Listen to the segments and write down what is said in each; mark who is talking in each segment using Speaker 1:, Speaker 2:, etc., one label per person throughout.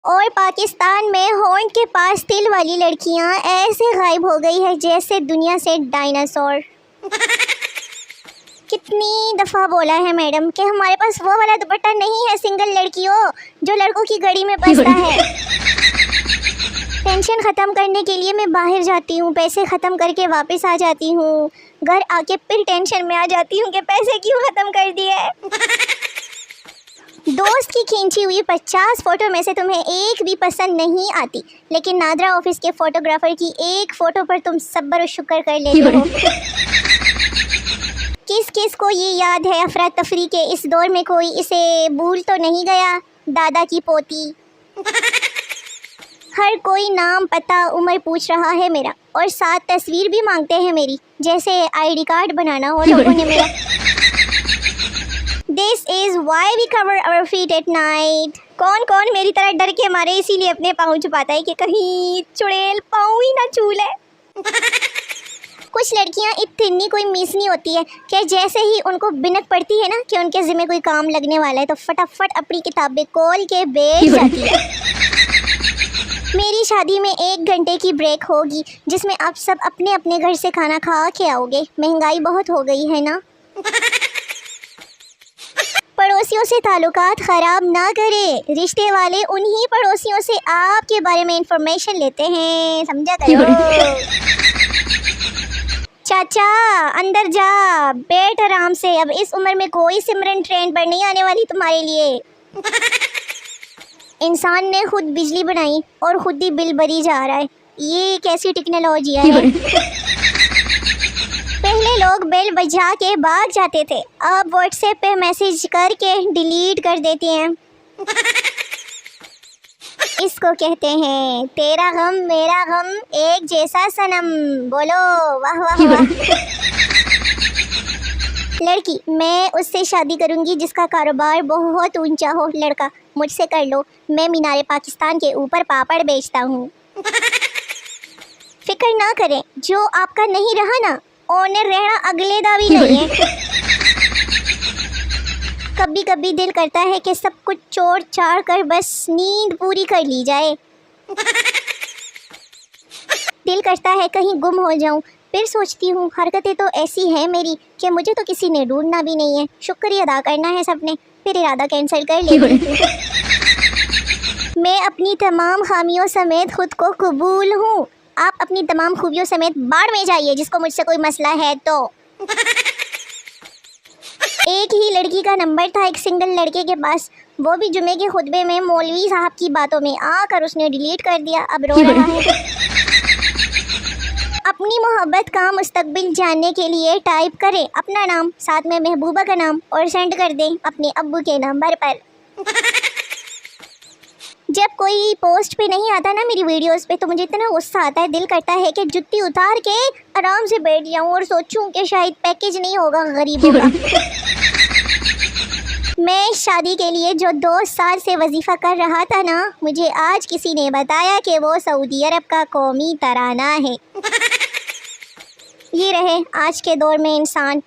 Speaker 1: और पाकिस्तान में होंठ के पास तिल वाली लड़कियां ऐसे गायब हो गई है जैसे दुनिया से डायनासोर। कितनी दफ़ा बोला है मैडम कि हमारे पास वो वाला दुपट्टा नहीं है सिंगल लड़कियों जो लड़कों की घड़ी में बसता है। टेंशन ख़त्म करने के लिए मैं बाहर जाती हूँ, पैसे ख़त्म करके वापस आ जाती हूँ, घर आके फिर टेंशन में आ जाती हूँ कि पैसे क्यों ख़त्म कर दिए। दोस्त की खींची हुई 50 फ़ोटो में से तुम्हें एक भी पसंद नहीं आती, लेकिन नादरा ऑफिस के फ़ोटोग्राफ़र की एक फ़ोटो पर तुम सब्र और शुक्र कर लेते हो। किस किस को ये याद है अफरा तफरी के इस दौर में कोई इसे भूल तो नहीं गया, दादा की पोती। हर कोई नाम पता उम्र पूछ रहा है मेरा और साथ तस्वीर भी मांगते हैं मेरी, जैसे आईडी कार्ड बनाना हो लोगों ने मेरा। This is why we cover our feet at night। कौन कौन मेरी तरह डर के मारे इसीलिए अपने पाँव छुपाता है कि कहीं चुड़ैल पाँव ही ना छू ले। कुछ लड़कियां इतनी कोई मीसनी होती है कि जैसे ही उनको बिनक पड़ती है ना कि उनके ज़िम्मे कोई काम लगने वाला है तो फटाफट अपनी किताबें खोल के बैठ जाती है। मेरी शादी में 1 घंटे की ब्रेक होगी जिसमें आप सब अपने अपने घर से खाना खा के आओगे। महंगाई बहुत हो गई है ना। पड़ोसियों से ताल्लुकात ख़राब ना करें, रिश्ते वाले उन्हीं पड़ोसियों से आपके बारे में इंफॉर्मेशन लेते हैं, समझा करो। चाचा अंदर जा, बैठ आराम से, अब इस उम्र में कोई सिमरन ट्रेन पर नहीं आने वाली तुम्हारे लिए। इंसान ने खुद बिजली बनाई और खुद ही बिल भरी जा रहा है, ये कैसी टेक्नोलॉजी है। पहले लोग बेल बजा के भाग जाते थे, अब व्हाट्सएप पे मैसेज करके डिलीट कर देते हैं। इसको कहते हैं तेरा गम मेरा गम एक जैसा सनम। बोलो वाह वाह वाह। लड़की, मैं उससे शादी करूंगी जिसका कारोबार बहुत ऊंचा हो। लड़का, मुझसे कर लो, मैं मीनारे पाकिस्तान के ऊपर पापड़ बेचता हूँ। फिक्र ना करें, जो आपका नहीं रहा ना ओनर रहना अगले दा भी नहीं है। कभी कभी दिल करता है कि सब कुछ छोड़ छाड़ कर बस नींद पूरी कर ली जाए। दिल करता है कहीं गुम हो जाऊं, फिर सोचती हूँ हरकतें तो ऐसी हैं मेरी कि मुझे तो किसी ने ढूंढना भी नहीं है, शुक्रिया अदा करना है सबने, फिर इरादा कैंसिल कर लेती हूँ। मैं अपनी तमाम खामियों समेत खुद को कबूल हूँ। आप अपनी तमाम खूबियों समेत बाढ़ में जाइए जिसको मुझसे कोई मसला है तो। एक ही लड़की का नंबर था एक सिंगल लड़के के पास, वो भी जुमे के खुतबे में मौलवी साहब की बातों में आकर उसने डिलीट कर दिया, अब रो रहा है। अपनी मोहब्बत का मुस्तकबिल जानने के लिए टाइप करें अपना नाम साथ में महबूबा का नाम और सेंड कर दें अपने अब्बू के नंबर पर। जब कोई पोस्ट पे नहीं आता ना मेरी वीडियोस पे तो मुझे इतना गुस्सा आता है, दिल करता है कि जुत्ती उतार के आराम से बैठ जाऊं और सोचूं कि शायद पैकेज नहीं होगा गरीबों का। मैं शादी के लिए जो 2 साल से वजीफ़ा कर रहा था ना, मुझे आज किसी ने बताया कि वो सऊदी अरब का कौमी तराना है। ये रहे आज के दौर में इंसान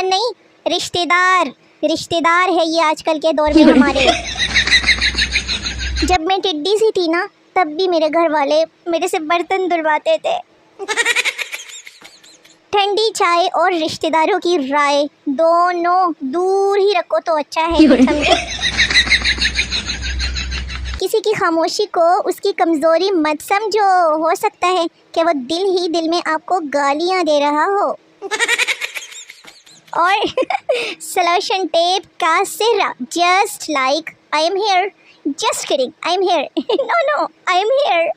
Speaker 1: नहीं रिश्तेदार है ये आजकल के दौर में हमारे। जब मैं टिड्डी सी थी ना तब भी मेरे घर वाले मेरे से बर्तन धुलवाते थे। ठंडी चाय और रिश्तेदारों की राय दोनों दूर ही रखो तो अच्छा है, समझे। किसी की खामोशी को उसकी कमज़ोरी मत समझो, हो सकता है कि वो दिल ही दिल में आपको गालियां दे रहा हो। और सलोशन टेप का सिरा just like I am here, just kidding I am here, no I am here.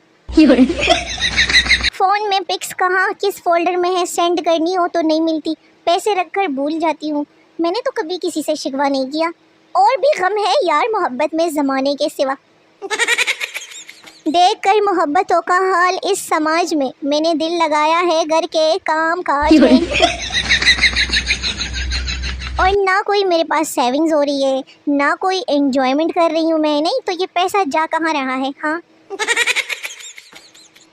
Speaker 1: Phone में पिक्स कहाँ किस फोल्डर में है सेंड करनी हो तो नहीं मिलती, पैसे रखकर भूल जाती हूँ। मैंने तो कभी किसी से शिकवा नहीं किया, और भी गम है यार मोहब्बत में ज़माने के सिवा। देख कर मोहब्बतों का हाल इस समाज में, मैंने दिल लगाया है घर के काम काज में। और ना कोई मेरे पास सेविंग्स हो रही है, ना कोई एंजॉयमेंट कर रही हूँ मैं, नहीं तो ये पैसा जा कहाँ रहा है। हाँ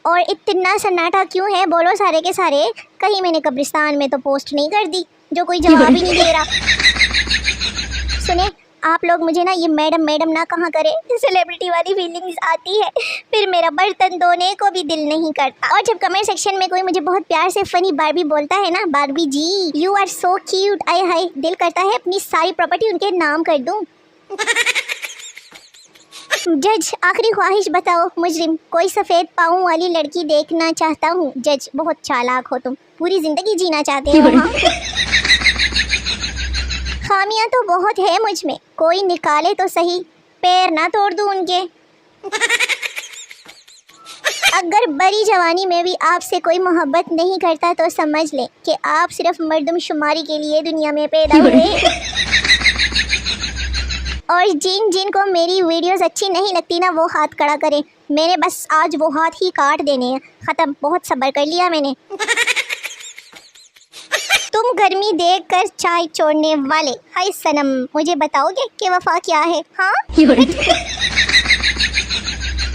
Speaker 1: और इतना सन्नाटा क्यों है बोलो सारे के सारे, कहीं मैंने कब्रिस्तान में तो पोस्ट नहीं कर दी जो कोई जवाब ही नहीं दे रहा। सुने, आप लोग मुझे ना ये मैडम मैडम ना कहाँ करें, सेलिब्रिटी वाली फीलिंग्स आती है, फिर मेरा बर्तन धोने को भी दिल नहीं करता। और जब कमेंट सेक्शन में कोई मुझे बहुत प्यार से फनी बारबी बोलता है ना, Barbie ji you are so cute, आय हाय, दिल करता है अपनी सारी प्रॉपर्टी उनके नाम कर दूं। जज आखिरी ख्वाहिश बताओ मुजरिम, कोई सफ़ेद पाँव वाली लड़की देखना चाहता हूँ। जज बहुत चालाक हो तुम, पूरी जिंदगी जीना चाहते हो। हाँ खामियां तो बहुत है मुझ में, कोई निकाले तो सही, पैर ना तोड़ दूं उनके। अगर बड़ी जवानी में भी आपसे कोई मोहब्बत नहीं करता तो समझ ले कि आप सिर्फ मर्दमशुमारी के लिए दुनिया में पैदा हुए। और जिन जिन को मेरी वीडियोस अच्छी नहीं लगती ना, वो हाथ खड़ा करें, मैंने बस आज वो हाथ ही काट देने हैं। ख़त्म, बहुत सब्र कर लिया मैंने। तुम गर्मी देखकर चाय छोड़ने वाले, हाय सनम मुझे बताओगे कि वफा क्या है? हाँ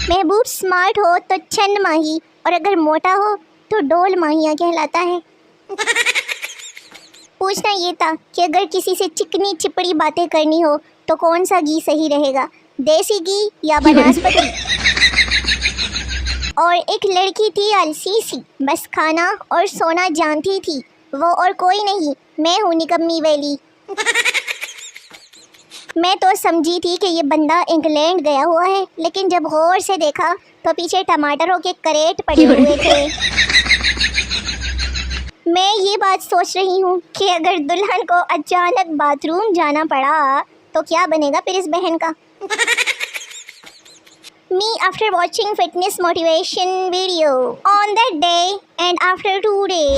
Speaker 1: महबूब स्मार्ट हो तो चंद माही, और अगर मोटा हो तो डोल माहिया कहलाता है। पूछना ये था कि अगर किसी से चिकनी चिपड़ी बातें करनी हो तो कौन सा घी सही रहेगा, देसी घी या बनास्पति? और एक लड़की थी अलसी सी, बस खाना और सोना जानती थी, वो और कोई नहीं, मैं हूँ निकम्मी वैली। मैं तो समझी थी कि ये बंदा इंग्लैंड गया हुआ है, लेकिन जब गौर से देखा तो पीछे टमाटरों के करेट पड़े हुए थे। मैं ये बात सोच रही हूँ कि अगर दुल्हन को अचानक बाथरूम जाना पड़ा तो क्या बनेगा फिर इस बहन का। Me after watching fitness motivation video on that day and after 2 days.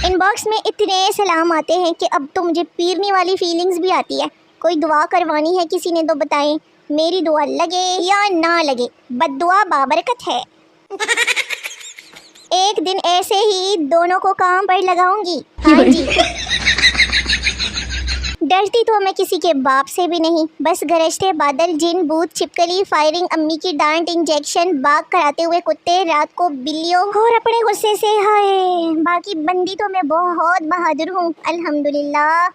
Speaker 1: Inbox में इतने सलाम आते हैं कि अब तो मुझे पीरने वाली फीलिंग्स भी आती है। कोई दुआ करवानी है किसी ने तो बताएं, मेरी दुआ लगे या ना लगे, बद्दुआ बाबरकत है। एक दिन ऐसे ही दोनों को काम पर लगाऊंगी। हाँ जी। डरती तो मैं किसी के बाप से भी नहीं, बस गरजते बादल, जिन, भूत, छिपकली, फायरिंग, अम्मी की डांट, इंजेक्शन, बाग कराते हुए कुत्ते, रात को बिल्लियों और अपने गुस्से से। हाय बाकी बंदी तो मैं बहुत बहादुर हूँ अल्हम्दुलिल्लाह।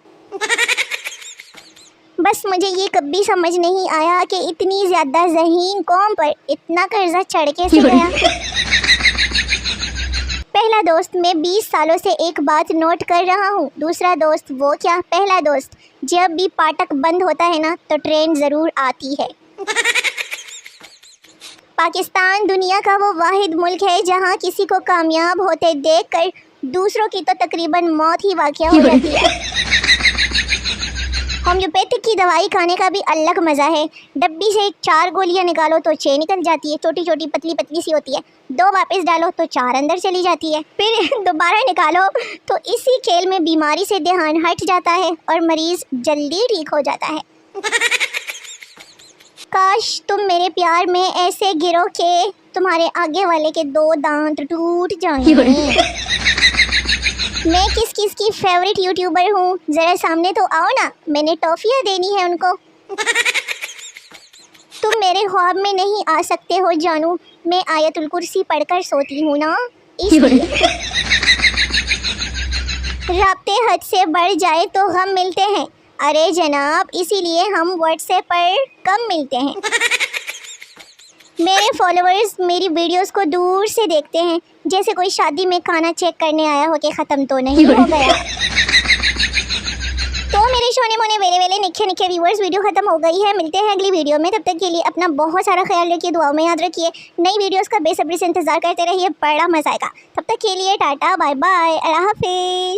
Speaker 1: बस मुझे ये कभी समझ नहीं आया कि इतनी ज़्यादा ज़हीन कौम पर इतना कर्जा चढ़ के से गया। पहला दोस्त, मैं 20 सालों से एक बात नोट कर रहा हूँ। दूसरा दोस्त, वो क्या, पहला दोस्त, जब भी फाटक बंद होता है ना तो ट्रेन ज़रूर आती है। पाकिस्तान दुनिया का वो वाहिद मुल्क है जहाँ किसी को कामयाब होते देखकर दूसरों की तो तकरीबन मौत ही वाक़या हो जाती है। होम्योपैथिक की दवाई खाने का भी अलग मज़ा है। डब्बी से 4 गोलियां निकालो तो 6 निकल जाती है, छोटी छोटी पतली पतली सी होती है। 2 वापस डालो तो 4 अंदर चली जाती है, फिर दोबारा निकालो तो इसी खेल में बीमारी से ध्यान हट जाता है और मरीज़ जल्दी ठीक हो जाता है। काश तुम मेरे प्यार में ऐसे गिरो के तुम्हारे आगे वाले के 2 दांत टूट जाएं। मैं किस किस की फेवरेट यूट्यूबर हूँ, ज़रा सामने तो आओ ना, मैंने टॉफ़ियाँ देनी है उनको। तुम मेरे ख्वाब में नहीं आ सकते हो जानू, मैं आयतुल कुर्सी पढ़कर सोती हूँ ना, इसलिए। राब्ते हद से बढ़ जाए तो गम मिलते हैं, अरे जनाब इसीलिए हम व्हाट्सएप पर कम मिलते हैं। मेरे फॉलोअर्स मेरी वीडियोस को दूर से देखते हैं, जैसे कोई शादी में खाना चेक करने आया हो कि ख़त्म तो नहीं हो गया। तो मेरे सोने मोने वेले वेले निखे निखे व्यूअर्स, वीडियो ख़त्म हो गई है। मिलते हैं अगली वीडियो में, तब तक के लिए अपना बहुत सारा ख्याल रखिए, दुआओं में याद रखिए। नई वीडियोस का बेसब्री से इंतज़ार करते रहिए, बड़ा मज़ा आएगा। तब तक के लिए टाटा बाय बाय, अल्लाह हाफिज़।